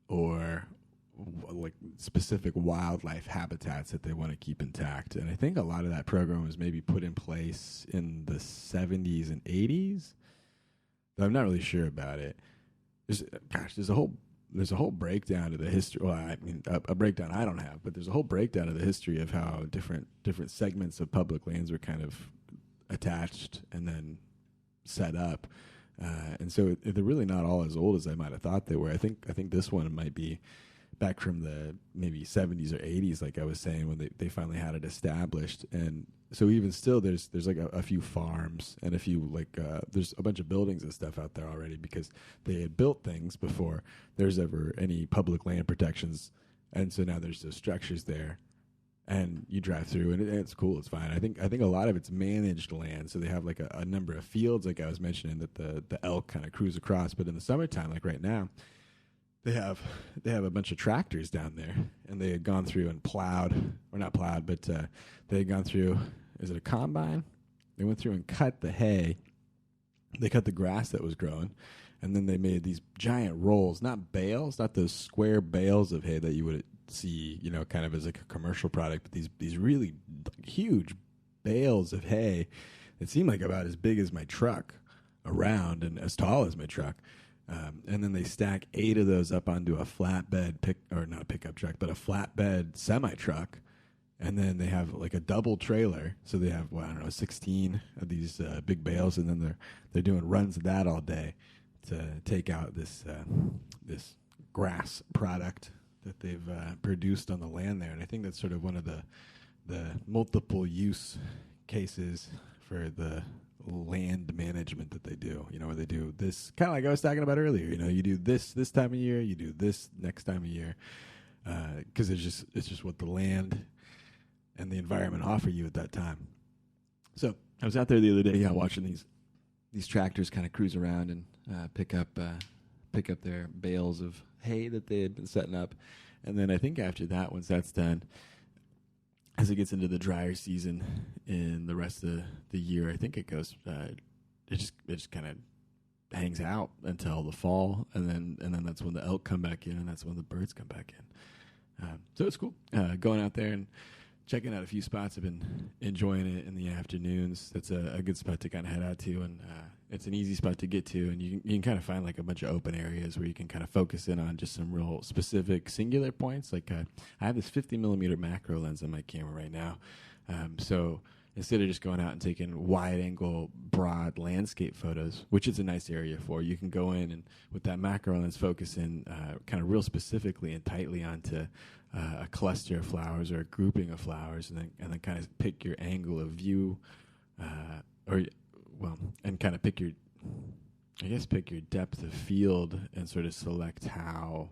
or like specific wildlife habitats that they want to keep intact. And I think a lot of that program was maybe put in place in the 70s and 80s. I'm not really sure about it. There's a whole breakdown of the history. Well, I mean, a breakdown I don't have, but there's a whole breakdown of the history of how different segments of public lands were kind of attached and then set up. And so they're really not all as old as I might have thought they were. I think this one might be back from the maybe 70s or 80s, like I was saying, when they finally had it established. And so even still, there's like a few farms and a few there's a bunch of buildings and stuff out there already, because they had built things before there's ever any public land protections. And so now there's those structures there, and you drive through, and it's cool. It's fine. I think a lot of it's managed land, so they have like a number of fields, like I was mentioning, that the elk kind of cruise across. But in the summertime, like right now, they have a bunch of tractors down there, and they had gone through and not plowed, but they had gone through. Is it a combine? They went through and cut the hay. They cut the grass that was growing, and then they made these giant rolls, not bales, not those square bales of hay that you would see, kind of as like a commercial product, but these really huge bales of hay that seemed like about as big as my truck around and as tall as my truck. And then they stack 8 of those up onto a flatbed not a pickup truck, but a flatbed semi truck. And then they have like a double trailer. So they have, 16 of these big bales. And then they're doing runs of that all day to take out this grass product that they've produced on the land there. And I think that's sort of one of the multiple use cases for the land management that they do, where they do this, kind of like I was talking about earlier, you do this time of year, you do this next time of year, because it's just what the land and the environment offer you at that time. So I was out there the other day, watching these tractors kind of cruise around and pick up their bales of hay that they had been setting up. And then I think after that, once that's done, as it gets into the drier season in the rest of the year, I think it goes. It just kind of hangs out until the fall, and then that's when the elk come back in, and that's when the birds come back in. So it's cool going out there and checking out a few spots. I've been enjoying it in the afternoons. That's a good spot to kind of head out to, and it's an easy spot to get to, and you can kind of find like a bunch of open areas where you can kind of focus in on just some real specific singular points. Like I have this 50 millimeter macro lens on my camera right now, so instead of just going out and taking wide angle, broad landscape photos, which is a nice area for, you can go in and with that macro lens focus in kind of real specifically and tightly onto a cluster of flowers or a grouping of flowers, and then kind of pick your angle of view, and kind of pick your depth of field and sort of select how